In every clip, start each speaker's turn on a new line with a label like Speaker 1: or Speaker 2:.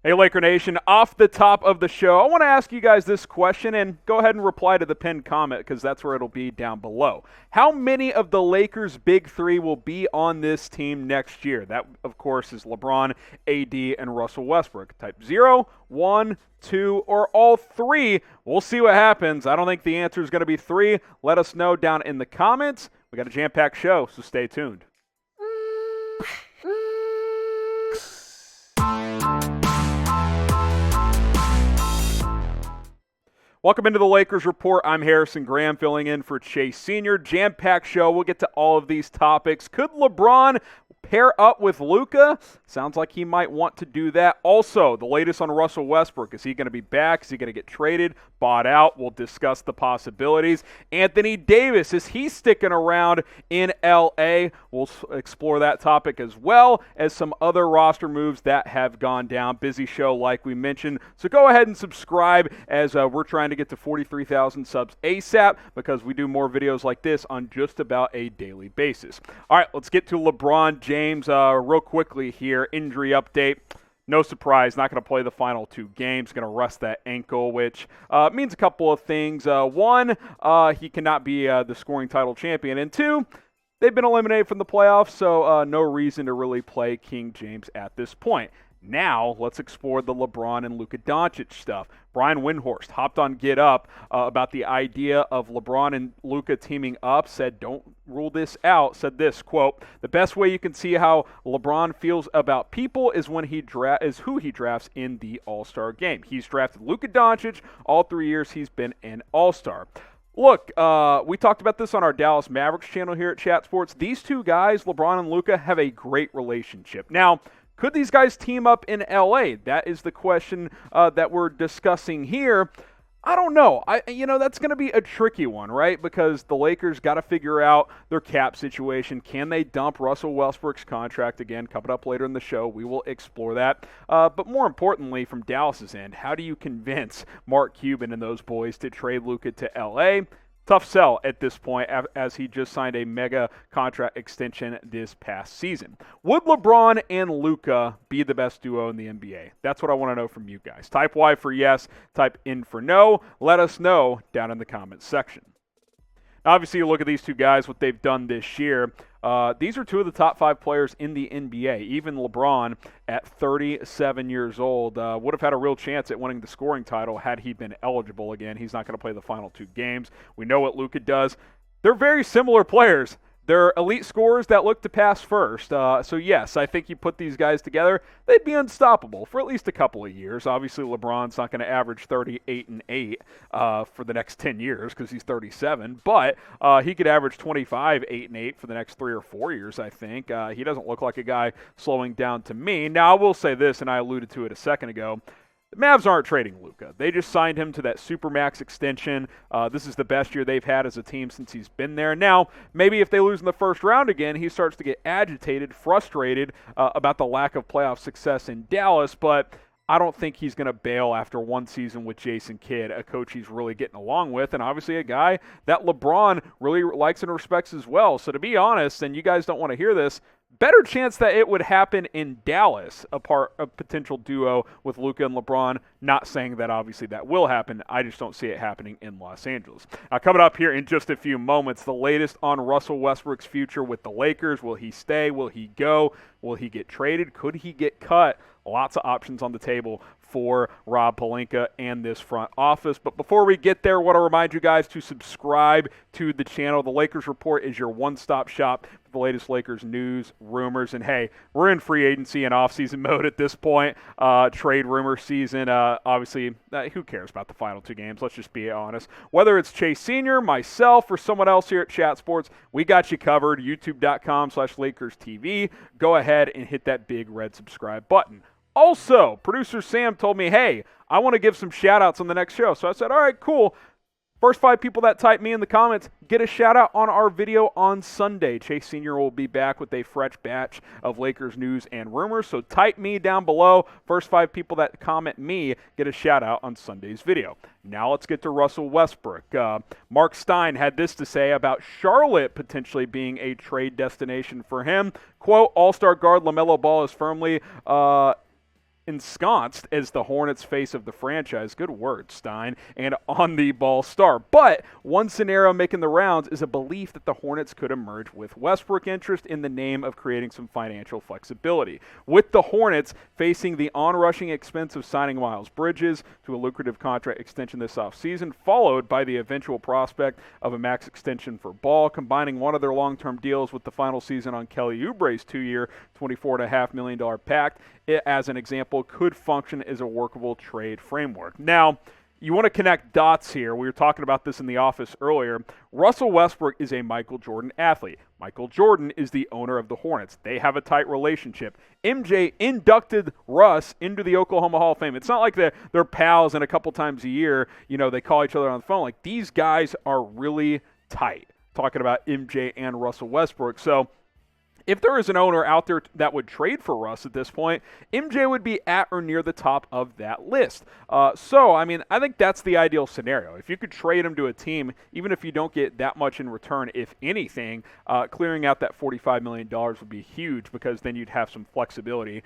Speaker 1: Hey, Laker Nation, off the top of the show, I want to ask you guys this question, and go ahead and reply to the pinned comment because that's where it'll be down below. How many of the Lakers' big three will be on this team next year? That, of course, is LeBron, AD, and Russell Westbrook. Type 0, 1, 2, or all three. We'll see what happens. I don't think the answer is going to be 3. Let us know down in the comments. We got a jam-packed show, so stay tuned. Welcome into the Lakers Report. I'm Harrison Graham filling in for Chase Sr. Jam-packed show. We'll get to all of these topics. Could LeBron pair up with Luka? Sounds like he might want to do that. Also, the latest on Russell Westbrook. Is he going to be back? Is he going to get traded, bought out? We'll discuss the possibilities. Anthony Davis, is he sticking around in L.A.? We'll explore that topic as well as some other roster moves that have gone down. Busy show like we mentioned. So go ahead and subscribe as we're trying to get to 43,000 subs ASAP because we do more videos like this on just about a daily basis. All right, let's get to LeBron James real quickly here. Injury update. No surprise, not going to play the final 2 games. Going to rest that ankle, which means a couple of things. One, he cannot be the scoring title champion. And 2, they've been eliminated from the playoffs, so no reason to really play King James at this point. Now, let's explore the LeBron and Luka Doncic stuff. Brian Windhorst hopped on Get Up about the idea of LeBron and Luka teaming up, said don't rule this out, said this, quote, "The best way you can see how LeBron feels about people is when is who he drafts in the All-Star game. He's drafted Luka Doncic all 3 years he's been an All-Star." Look, we talked about this on our Dallas Mavericks channel here at Chat Sports. These two guys, LeBron and Luka, have a great relationship. Now, could these guys team up in L.A.? That is the question that we're discussing here. I don't know. That's going to be a tricky one, right? Because the Lakers got to figure out their cap situation. Can they dump Russell Westbrook's contract again? Coming up later in the show, we will explore that. But more importantly, from Dallas's end, how do you convince Mark Cuban and those boys to trade Luka to L.A.? Tough sell at this point as he just signed a mega contract extension this past season. Would LeBron and Luka be the best duo in the NBA? That's what I want to know from you guys. Type Y for yes, type N for no. Let us know down in the comments section. Obviously, you look at these two guys, what they've done this year. These are 2 of the top 5 players in the NBA. Even LeBron, at 37 years old, would have had a real chance at winning the scoring title had he been eligible. Again, he's not going to play the final 2 games. We know what Luka does. They're very similar players. They're elite scorers that look to pass first. So, yes, I think you put these guys together, they'd be unstoppable for at least a couple of years. Obviously, LeBron's not going to average 38 and 8 for the next 10 years because he's 37. But he could average 25, 8 and 8 for the next 3 or 4 years, I think. He doesn't look like a guy slowing down to me. Now, I will say this, and I alluded to it a second ago. The Mavs aren't trading Luka. They just signed him to that Supermax extension. This is the best year they've had as a team since he's been there. Now, maybe if they lose in the first round again, he starts to get agitated, frustrated about the lack of playoff success in Dallas, but I don't think he's going to bail after one season with Jason Kidd, a coach he's really getting along with, and obviously a guy that LeBron really likes and respects as well. So to be honest, and you guys don't want to hear this, better chance that it would happen in Dallas, a potential duo with Luka and LeBron. Not saying that obviously that will happen. I just don't see it happening in Los Angeles. Now, coming up here in just a few moments, the latest on Russell Westbrook's future with the Lakers. Will he stay? Will he go? Will he get traded? Could he get cut? Lots of options on the table for Rob Pelinka and this front office. But before we get there, I want to remind you guys to subscribe to the channel. The Lakers Report is your one-stop shop for the latest Lakers news, rumors, and hey, we're in free agency and off-season mode at this point. Trade rumor season. Obviously, who cares about the final 2 games? Let's just be honest. Whether it's Chase Sr., myself, or someone else here at Chat Sports, we got you covered. YouTube.com/LakersTV. Go ahead and hit that big red subscribe button. Also, producer Sam told me, hey, I want to give some shout-outs on the next show. So I said, all right, cool. First 5 people that type me in the comments get a shout-out on our video on Sunday. Chase Sr. will be back with a fresh batch of Lakers news and rumors. So type me down below. First 5 people that comment me get a shout-out on Sunday's video. Now let's get to Russell Westbrook. Marc Stein had this to say about Charlotte potentially being a trade destination for him. Quote, all-star guard LaMelo Ball is firmly ensconced as the Hornets' face of the franchise. Good word, Stein, and on-the-ball star. But one scenario making the rounds is a belief that the Hornets could emerge with Westbrook interest in the name of creating some financial flexibility. With the Hornets facing the onrushing expense of signing Miles Bridges to a lucrative contract extension this offseason, followed by the eventual prospect of a max extension for Ball, combining one of their long-term deals with the final season on Kelly Oubre's 2-year, $24.5 million pact, it, as an example, could function as a workable trade framework. Now, you want to connect dots here. We were talking about this in the office earlier. Russell Westbrook is a Michael Jordan athlete. Michael Jordan is the owner of the Hornets. They have a tight relationship. MJ inducted Russ into the Oklahoma Hall of Fame. It's not like they're pals and a couple times a year, they call each other on the phone. Like, these guys are really tight, talking about MJ and Russell Westbrook. So if there is an owner out there that would trade for Russ at this point, MJ would be at or near the top of that list. I think that's the ideal scenario. If you could trade him to a team, even if you don't get that much in return, if anything, clearing out that $45 million would be huge, because then you'd have some flexibility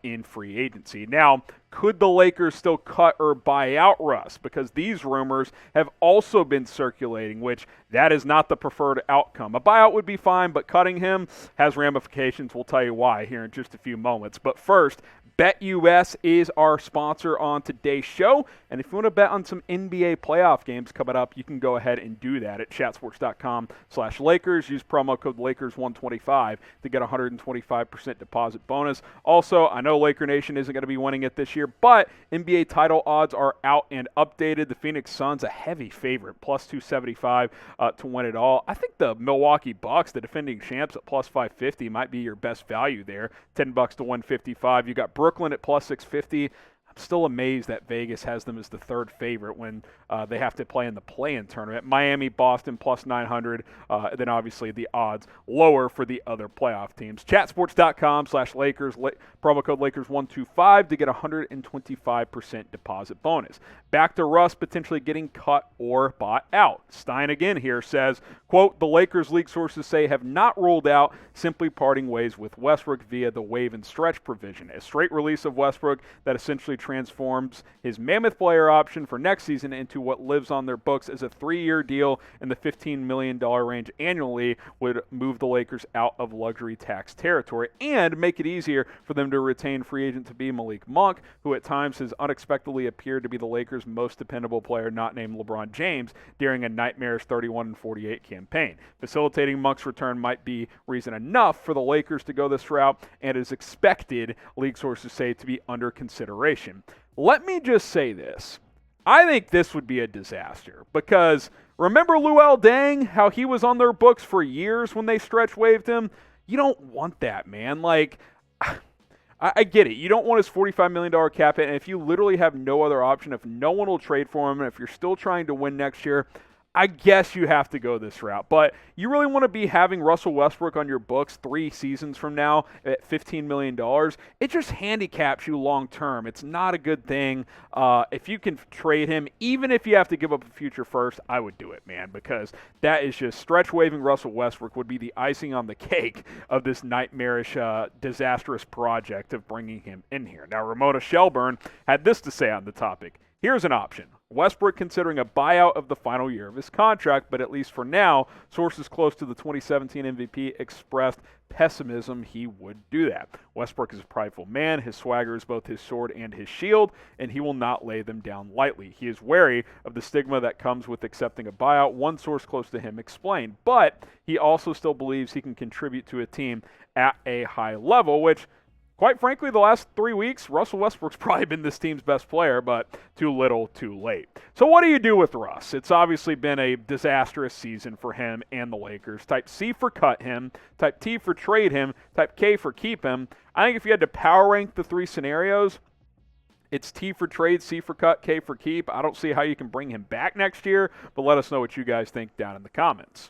Speaker 1: in free agency. Now, could the Lakers still cut or buy out Russ? Because these rumors have also been circulating, which that is not the preferred outcome. A buyout would be fine, but cutting him has ramifications. We'll tell you why here in just a few moments. But first, BetUS is our sponsor on today's show, and if you want to bet on some NBA playoff games coming up, you can go ahead and do that at chatsports.com/Lakers. Use promo code Lakers125 to get a 125% deposit bonus. Also, I know Laker Nation isn't going to be winning it this year, but NBA title odds are out and updated. The Phoenix Suns, a heavy favorite, plus 275 to win it all. I think the Milwaukee Bucks, the defending champs, at plus 550 might be your best value there. $10 to 155. You got Brooklyn at plus 650. I'm still amazed that Vegas has them as the third favorite when they have to play in the play-in tournament. Miami, Boston, plus 900. Then obviously the odds lower for the other playoff teams. Chatsports.com/Lakers, promo code Lakers125 to get a 125% deposit bonus. Back to Russ potentially getting cut or bought out. Stein again here says, quote, the Lakers league sources say have not ruled out simply parting ways with Westbrook via the waive and stretch provision, a straight release of Westbrook that essentially transforms his mammoth player option for next season into what lives on their books as a 3-year deal in the $15 million range annually would move the Lakers out of luxury tax territory and make it easier for them to retain free agent to be Malik Monk, who at times has unexpectedly appeared to be the Lakers' most dependable player not named LeBron James during a nightmarish 31-48 campaign. Facilitating Monk's return might be reason enough for the Lakers to go this route and is expected, league sources say, to be under consideration. Let me just say this. I think this would be a disaster because remember Luol Deng, how he was on their books for years when they stretch waived him? You don't want that, man. Like, I get it. You don't want his $45 million cap hit, and if you literally have no other option, if no one will trade for him, and if you're still trying to win next year, I guess you have to go this route. But you really want to be having Russell Westbrook on your books 3 seasons from now at $15 million. It just handicaps you long term. It's not a good thing. If you can trade him, even if you have to give up a future first, I would do it, man, because that is just stretch waving Russell Westbrook would be the icing on the cake of this nightmarish, disastrous project of bringing him in here. Now, Ramona Shelburne had this to say on the topic. Here's an option. Westbrook considering a buyout of the final year of his contract, but at least for now, sources close to the 2017 MVP expressed pessimism he would do that. Westbrook is a prideful man. His swagger is both his sword and his shield, and he will not lay them down lightly. He is wary of the stigma that comes with accepting a buyout, one source close to him explained, but he also still believes he can contribute to a team at a high level, which, quite frankly, the last 3 weeks, Russell Westbrook's probably been this team's best player, but too little, too late. So what do you do with Russ? It's obviously been a disastrous season for him and the Lakers. Type C for cut him, type T for trade him, type K for keep him. I think if you had to power rank the 3 scenarios, it's T for trade, C for cut, K for keep. I don't see how you can bring him back next year, but let us know what you guys think down in the comments.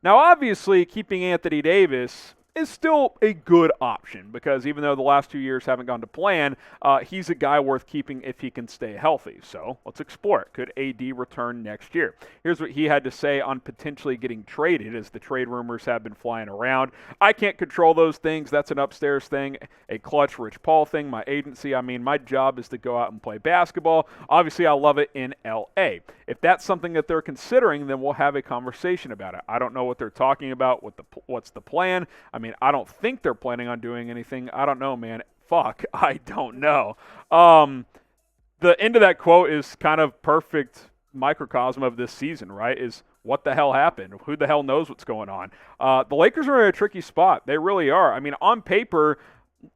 Speaker 1: Now, obviously, keeping Anthony Davis is still a good option because even though the last 2 years haven't gone to plan, he's a guy worth keeping if he can stay healthy. So let's explore it. Could AD return next year? Here's what he had to say on potentially getting traded, as the trade rumors have been flying around. I can't control those things. That's an upstairs thing, a Clutch Rich Paul thing, my agency. I mean, my job is to go out and play basketball. Obviously, I love it in LA. If that's something that they're considering, then we'll have a conversation about it. I don't know what they're talking about, what's the plan. I mean, I don't think they're planning on doing anything. I don't know, man. Fuck, I don't know. The end of that quote is kind of perfect microcosm of this season, right? Is what the hell happened? Who the hell knows what's going on? The Lakers are in a tricky spot. They really are. I mean, on paper,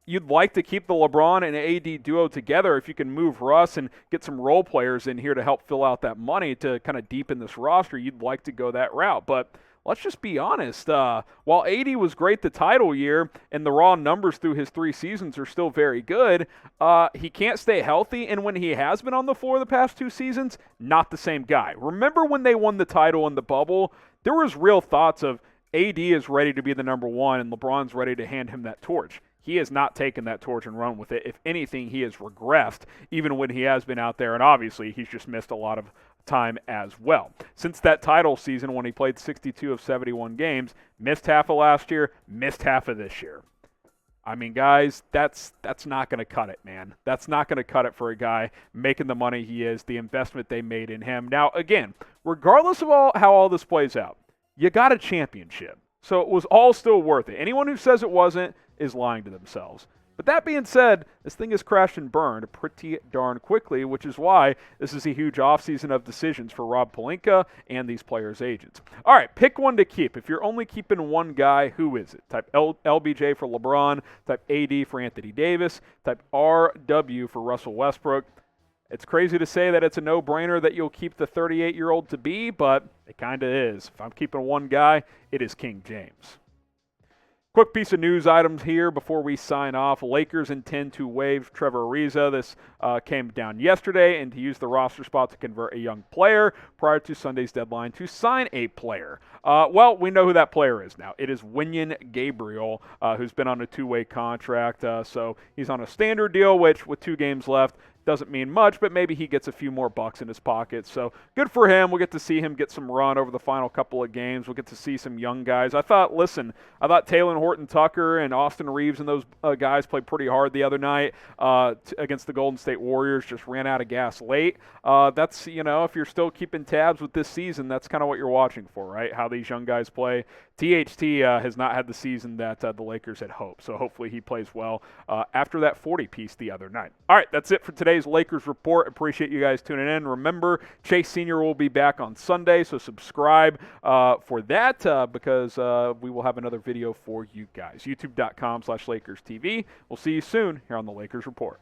Speaker 1: you'd like to keep the LeBron and AD duo together if you can move Russ and get some role players in here to help fill out that money to kind of deepen this roster. You'd like to go that route. But let's just be honest. While AD was great the title year and the raw numbers through his 3 seasons are still very good, he can't stay healthy. And when he has been on the floor the past 2 seasons, not the same guy. Remember when they won the title in the bubble? There was real thoughts of AD is ready to be the number 1 and LeBron's ready to hand him that torch. He has not taken that torch and run with it. If anything, he has regressed even when he has been out there. And obviously, he's just missed a lot of time as well. Since that title season when he played 62 of 71 games, missed half of last year, missed half of this year. I mean, guys, that's not going to cut it, man. That's not going to cut it for a guy making the money he is, the investment they made in him. Now, again, regardless of how all this plays out, you got a championship. So it was all still worth it. Anyone who says it wasn't is lying to themselves. But that being said, this thing has crashed and burned pretty darn quickly, which is why this is a huge offseason of decisions for Rob Pelinka and these players' agents. All right, pick one to keep. If you're only keeping one guy, who is it? Type LBJ for LeBron, type AD for Anthony Davis, type RW for Russell Westbrook. It's crazy to say that it's a no-brainer that you'll keep the 38-year-old to be, but it kind of is. If I'm keeping one guy, it is King James. Quick piece of news items here before we sign off. Lakers intend to waive Trevor Ariza. This came down yesterday, and to use the roster spot to convert a young player prior to Sunday's deadline to sign a player. Well, we know who that player is now. It is Wenyen Gabriel, who's been on a 2-way contract. So he's on a standard deal, which with 2 games left, doesn't mean much, but maybe he gets a few more bucks in his pocket. So good for him. We'll get to see him get some run over the final couple of games. We'll get to see some young guys. I thought Taylor Horton-Tucker and Austin Reeves and those guys played pretty hard the other night against the Golden State Warriors. Just ran out of gas late. That's, if you're still keeping tabs with this season, that's kind of what you're watching for, right? How these young guys play. THT has not had the season that the Lakers had hoped. So hopefully he plays well after that 40-piece the other night. All right, that's it for today's Lakers Report. Appreciate you guys tuning in. Remember, Chase Sr. will be back on Sunday, so subscribe for that because we will have another video for you guys. YouTube.com/LakersTV. We'll see you soon here on the Lakers Report.